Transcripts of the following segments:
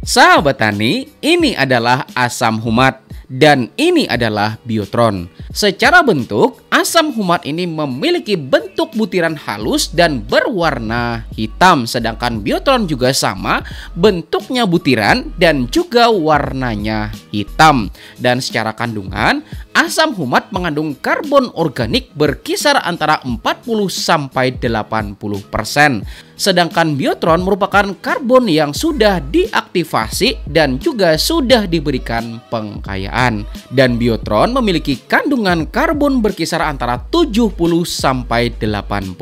Sahabat tani, ini adalah asam humat dan ini adalah biotron. Secara bentuk, asam humat ini memiliki bentuk butiran halus dan berwarna hitam, sedangkan biotron juga sama, bentuknya butiran dan juga warnanya hitam. Dan secara kandungan, asam humat mengandung karbon organik berkisar antara 40 sampai 80%. Sedangkan biotron merupakan karbon yang sudah diaktifasi dan juga sudah diberikan pengkayaan. Dan biotron memiliki kandungan karbon berkisar antara 70 sampai 80%.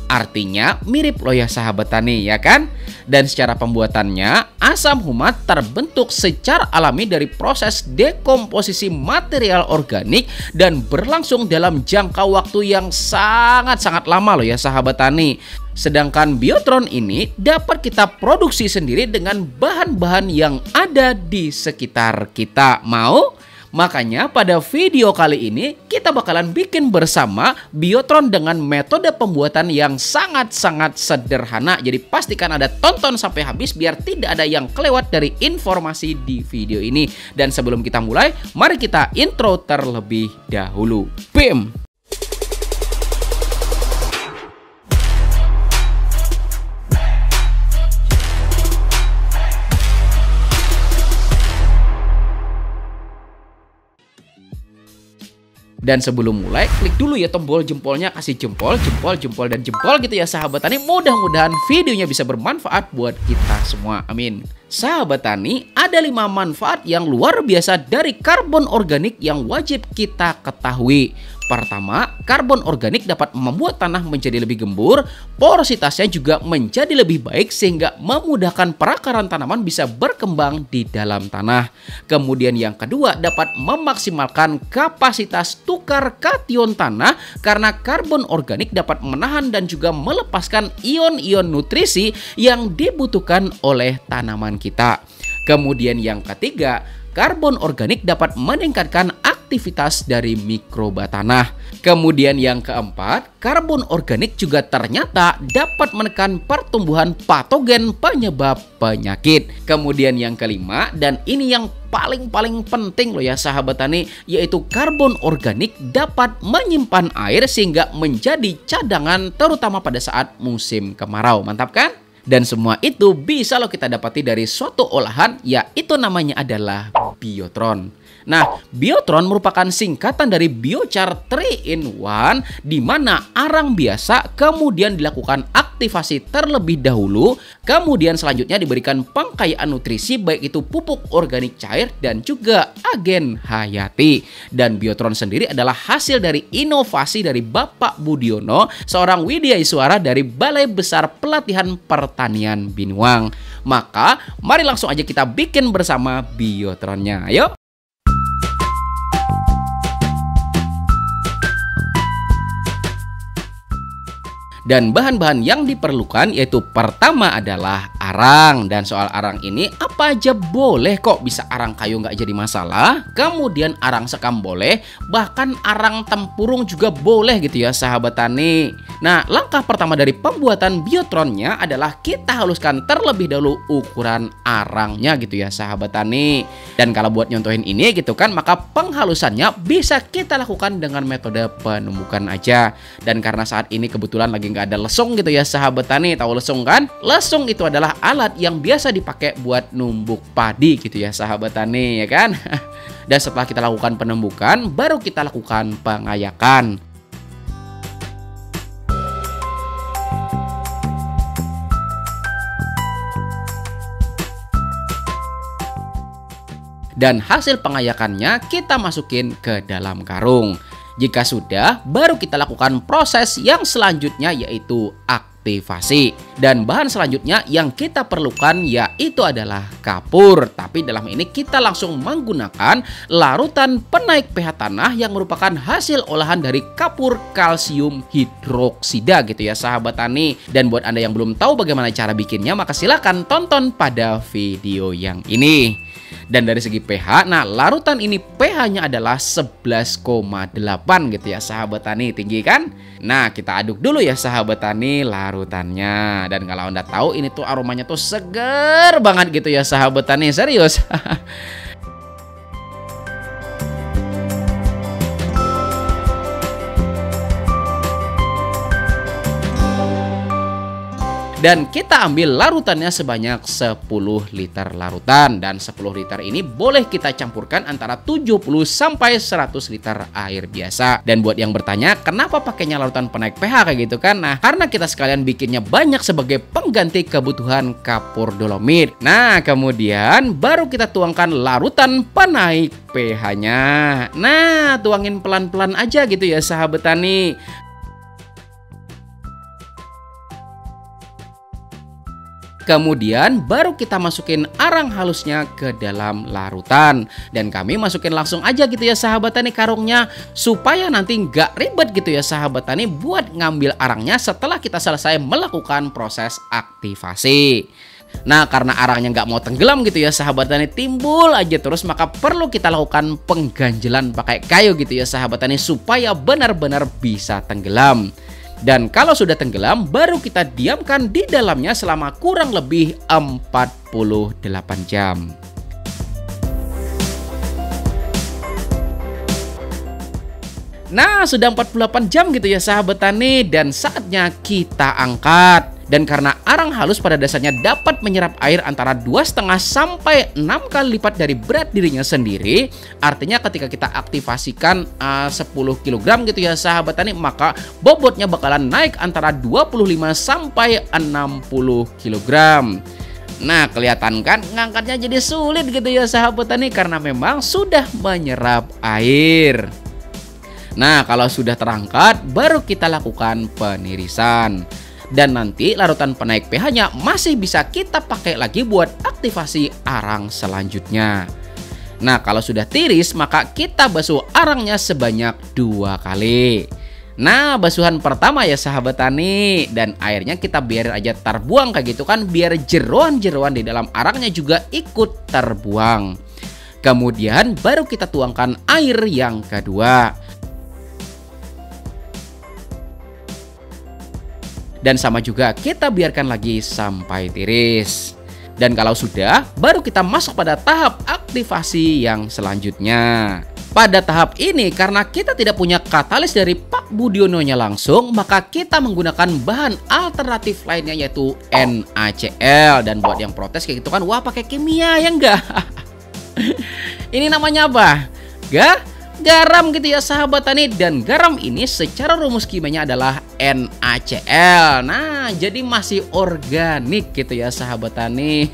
Artinya mirip loh ya sahabat tani, ya kan? Dan secara pembuatannya, asam humat terbentuk secara alami dari proses dekomposisi material organik dan berlangsung dalam jangka waktu yang sangat-sangat lama loh ya sahabat tani. Sedangkan biotron ini dapat kita produksi sendiri dengan bahan-bahan yang ada di sekitar kita. Mau? Makanya pada video kali ini kita bakalan bikin bersama biotron dengan metode pembuatan yang sangat-sangat sederhana. Jadi pastikan Anda tonton sampai habis biar tidak ada yang kelewat dari informasi di video ini. Dan sebelum kita mulai, mari kita intro terlebih dahulu. BIM! Dan sebelum mulai, klik dulu ya tombol jempolnya, kasih jempol, jempol, dan jempol gitu ya sahabat tani. Mudah-mudahan videonya bisa bermanfaat buat kita semua. Amin. Sahabat tani, ada 5 manfaat yang luar biasa dari karbon organik yang wajib kita ketahui. Pertama, karbon organik dapat membuat tanah menjadi lebih gembur, porositasnya juga menjadi lebih baik sehingga memudahkan perakaran tanaman bisa berkembang di dalam tanah. Kemudian yang kedua, dapat memaksimalkan kapasitas tukar kation tanah karena karbon organik dapat menahan dan juga melepaskan ion-ion nutrisi yang dibutuhkan oleh tanaman kita. Kemudian yang ketiga, karbon organik dapat meningkatkan aktivitas dari mikroba tanah. Kemudian yang keempat, karbon organik juga ternyata dapat menekan pertumbuhan patogen penyebab penyakit. Kemudian yang kelima, dan ini yang paling penting loh ya sahabat tani, yaitu karbon organik dapat menyimpan air sehingga menjadi cadangan terutama pada saat musim kemarau. Mantap kan? Dan semua itu bisa loh kita dapati dari suatu olahan, yaitu namanya adalah biotron. Nah, biotron merupakan singkatan dari biochar 3-in-1, di mana arang biasa kemudian dilakukan aktivasi terlebih dahulu, kemudian selanjutnya diberikan pengkayaan nutrisi baik itu pupuk organik cair dan juga agen hayati. Dan biotron sendiri adalah hasil dari inovasi dari Bapak Budiono, seorang widyaswara dari Balai Besar Pelatihan Pertanian Binuang. Maka, mari langsung aja kita bikin bersama biotronnya. Ayo! Dan bahan-bahan yang diperlukan yaitu pertama adalah arang. Dan soal arang ini apa aja boleh kok, bisa arang kayu nggak jadi masalah. Kemudian arang sekam boleh, bahkan arang tempurung juga boleh gitu ya sahabat tani. Nah, langkah pertama dari pembuatan biotronnya adalah kita haluskan terlebih dahulu ukuran arangnya gitu ya sahabat tani. Dan kalau buat nyontohin ini gitu kan, maka penghalusannya bisa kita lakukan dengan metode penumbukan aja. Dan karena saat ini kebetulan lagi nggak ada lesung gitu ya sahabat tani. Tahu lesung kan? Lesung itu adalah alat yang biasa dipakai buat numbuk padi gitu ya sahabat tani, ya kan? Dan setelah kita lakukan penumbukan, baru kita lakukan pengayakan. Dan hasil pengayakannya kita masukin ke dalam karung. Jika sudah, baru kita lakukan proses yang selanjutnya yaitu aktivasi. Dan bahan selanjutnya yang kita perlukan yaitu adalah kapur. Tapi dalam ini kita langsung menggunakan larutan penaik pH tanah yang merupakan hasil olahan dari kapur kalsium hidroksida gitu ya sahabat tani. Dan buat Anda yang belum tahu bagaimana cara bikinnya, maka silahkan tonton pada video yang ini. Dan dari segi pH, nah larutan ini pH-nya adalah 11,8 gitu ya sahabat tani, tinggi kan? Nah kita aduk dulu ya sahabat tani larutannya. Dan kalau Anda tahu ini tuh aromanya tuh seger banget gitu ya sahabat tani, serius. Dan kita ambil larutannya sebanyak 10 liter larutan. Dan 10 liter ini boleh kita campurkan antara 70 sampai 100 liter air biasa. Dan buat yang bertanya kenapa pakainya larutan penaik pH kayak gitu kan? Nah karena kita sekalian bikinnya banyak sebagai pengganti kebutuhan kapur dolomit. Nah kemudian baru kita tuangkan larutan penaik pH-nya. Nah tuangin pelan-pelan aja gitu ya sahabat tani. Kemudian baru kita masukin arang halusnya ke dalam larutan. Dan kami masukin langsung aja gitu ya sahabat tani karungnya. Supaya nanti nggak ribet gitu ya sahabat tani buat ngambil arangnya setelah kita selesai melakukan proses aktivasi. Nah karena arangnya nggak mau tenggelam gitu ya sahabat tani, timbul aja terus, maka perlu kita lakukan pengganjelan pakai kayu gitu ya sahabat tani supaya benar-benar bisa tenggelam. Dan kalau sudah tenggelam, baru kita diamkan di dalamnya selama kurang lebih 48 jam. Nah, sudah 48 jam gitu ya sahabat tani, dan saatnya kita angkat. Dan karena arang halus pada dasarnya dapat menyerap air antara 2,5 sampai 6 kali lipat dari berat dirinya sendiri. Artinya ketika kita aktivasikan 10 kg gitu ya sahabat tani, maka bobotnya bakalan naik antara 25 sampai 60 kg. Nah kelihatan kan ngangkatnya jadi sulit gitu ya sahabat tani karena memang sudah menyerap air. Nah kalau sudah terangkat baru kita lakukan penirisan. Dan nanti larutan penaik pH-nya masih bisa kita pakai lagi buat aktivasi arang selanjutnya. Nah kalau sudah tiris maka kita basuh arangnya sebanyak 2 kali. Nah basuhan pertama ya sahabat tani, dan airnya kita biarin aja terbuang kayak gitu kan, biar jeroan-jeroan di dalam arangnya juga ikut terbuang. Kemudian baru kita tuangkan air yang kedua. Dan sama juga kita biarkan lagi sampai tiris. Dan kalau sudah, baru kita masuk pada tahap aktivasi yang selanjutnya. Pada tahap ini karena kita tidak punya katalis dari Pak Budiononya langsung, maka kita menggunakan bahan alternatif lainnya yaitu NaCl. Dan buat yang protes kayak gitu kan, wah pakai kimia ya enggak? Ini namanya apa? Garam gitu ya sahabat tani. Dan garam ini secara rumus kimianya adalah NaCl. Nah jadi masih organik gitu ya sahabat tani.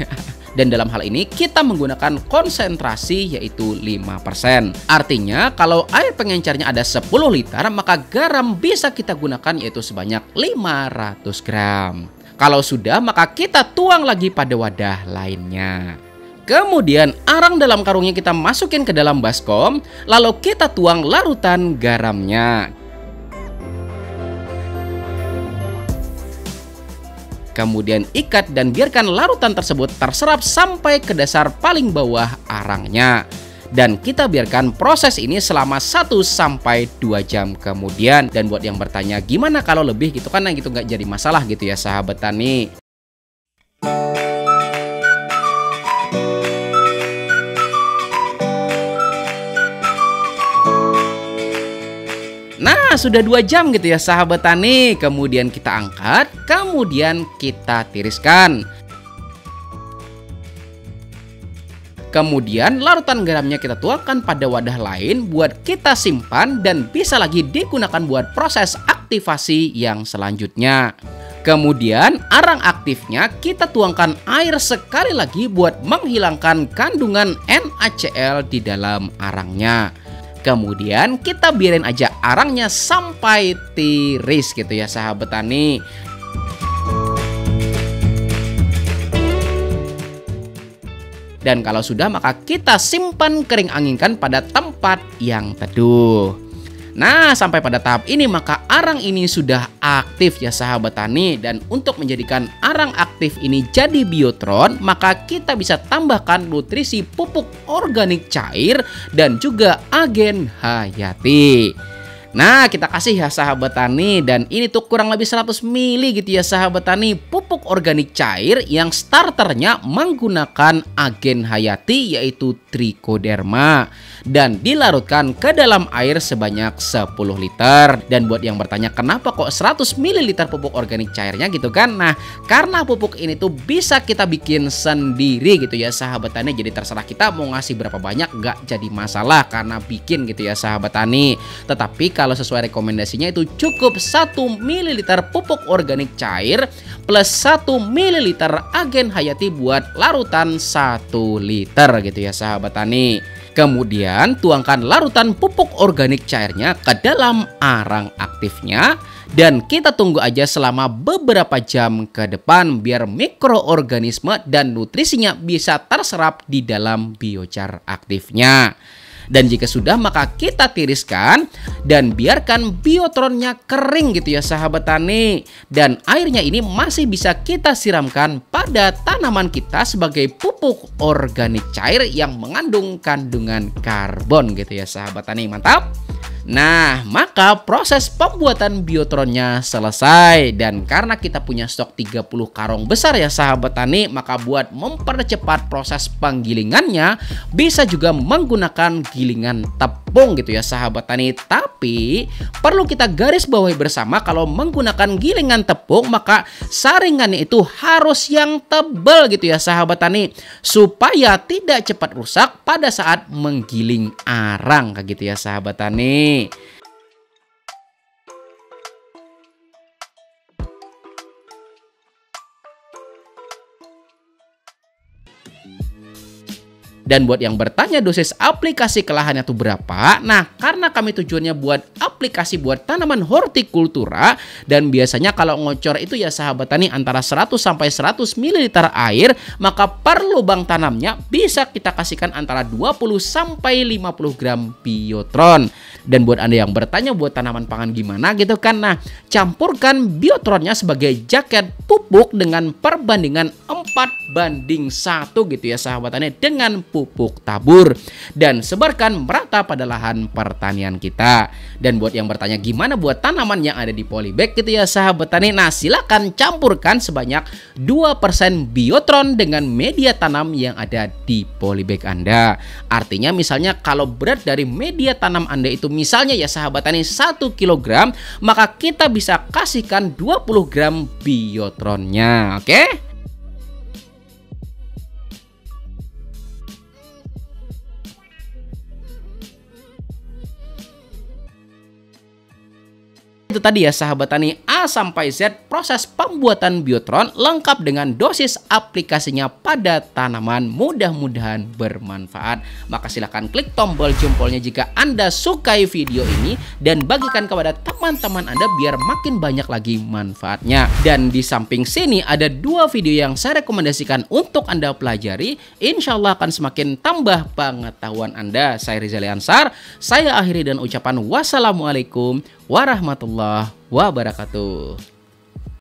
Dan dalam hal ini kita menggunakan konsentrasi yaitu 5%. Artinya kalau air pengencernya ada 10 liter, maka garam bisa kita gunakan yaitu sebanyak 500 gram. Kalau sudah maka kita tuang lagi pada wadah lainnya. Kemudian arang dalam karungnya kita masukin ke dalam baskom, lalu kita tuang larutan garamnya. Kemudian ikat dan biarkan larutan tersebut terserap sampai ke dasar paling bawah arangnya. Dan kita biarkan proses ini selama 1 sampai 2 jam kemudian. Dan buat yang bertanya gimana kalau lebih gitu kan, gitu nggak jadi masalah gitu ya sahabat tani. Nah sudah 2 jam gitu ya sahabat tani. Kemudian kita angkat, kemudian kita tiriskan. Kemudian larutan garamnya kita tuangkan pada wadah lain buat kita simpan dan bisa lagi digunakan buat proses aktivasi yang selanjutnya. Kemudian arang aktifnya kita tuangkan air sekali lagi buat menghilangkan kandungan NaCl di dalam arangnya. Kemudian kita biarin aja arangnya sampai tiris gitu ya sahabat tani. Dan kalau sudah maka kita simpan kering anginkan pada tempat yang teduh. Nah, sampai pada tahap ini maka arang ini sudah aktif ya sahabat tani. Dan untuk menjadikan arang aktif ini jadi biotron, maka kita bisa tambahkan nutrisi pupuk organik cair dan juga agen hayati. Nah, kita kasih ya sahabat tani, dan ini tuh kurang lebih 100 ml gitu ya sahabat tani, pupuk organik cair yang starternya menggunakan agen hayati yaitu trichoderma, dan dilarutkan ke dalam air sebanyak 10 liter. Dan buat yang bertanya kenapa kok 100 ml pupuk organik cairnya gitu kan, nah karena pupuk ini tuh bisa kita bikin sendiri gitu ya sahabat tani. Jadi terserah kita mau ngasih berapa banyak, gak jadi masalah karena bikin gitu ya sahabat tani. Tetapi kalau sesuai rekomendasinya itu cukup 1 ml pupuk organik cair plus 1 ml agen hayati buat larutan 1 liter gitu ya sahabat tani. Kemudian tuangkan larutan pupuk organik cairnya ke dalam arang aktifnya, dan kita tunggu aja selama beberapa jam ke depan biar mikroorganisme dan nutrisinya bisa terserap di dalam biochar aktifnya. Dan jika sudah maka kita tiriskan dan biarkan biotronnya kering gitu ya sahabat tani. Dan airnya ini masih bisa kita siramkan pada tanaman kita sebagai pupuk organik cair yang mengandung kandungan karbon gitu ya sahabat tani. Mantap. Nah, maka proses pembuatan biotronnya selesai. Dan karena kita punya stok 30 karung besar ya sahabat tani, maka buat mempercepat proses penggilingannya bisa juga menggunakan gilingan tepung gitu ya sahabat tani. Tapi perlu kita garis bawahi bersama, kalau menggunakan gilingan tepung maka saringannya itu harus yang tebal gitu ya sahabat tani, supaya tidak cepat rusak pada saat menggiling arang kayak gitu ya sahabat tani. Dan buat yang bertanya dosis aplikasi ke lahannya tuh berapa? Nah, karena kami tujuannya buat aplikasi buat tanaman hortikultura, dan biasanya kalau ngocor itu ya sahabat tani antara 100 sampai 100 ml air, maka per lubang tanamnya bisa kita kasihkan antara 20 sampai 50 gram biotron. Dan buat Anda yang bertanya buat tanaman pangan gimana gitu kan, nah campurkan biotronnya sebagai jaket pupuk dengan perbandingan 4:1 gitu ya sahabat tani dengan pupuk tabur, dan sebarkan merata pada lahan pertanian kita. Dan buat yang bertanya gimana buat tanaman yang ada di polybag gitu ya sahabat tani, nah silakan campurkan sebanyak 2% biotron dengan media tanam yang ada di polybag Anda. Artinya misalnya kalau berat dari media tanam Anda itu misalnya ya sahabat tani 1 kg, maka kita bisa kasihkan 20 gram biotronnya. Oke? Itu tadi ya sahabat tani, A sampai Z proses pembuatan biotron lengkap dengan dosis aplikasinya pada tanaman. Mudah-mudahan bermanfaat. Maka silahkan klik tombol jempolnya jika Anda sukai video ini, dan bagikan kepada teman-teman Anda biar makin banyak lagi manfaatnya. Dan di samping sini ada 2 video yang saya rekomendasikan untuk Anda pelajari. Insya Allah akan semakin tambah pengetahuan Anda. Saya Rizali Ansar, saya akhiri dan ucapan wassalamualaikum warahmatullahi wabarakatuh.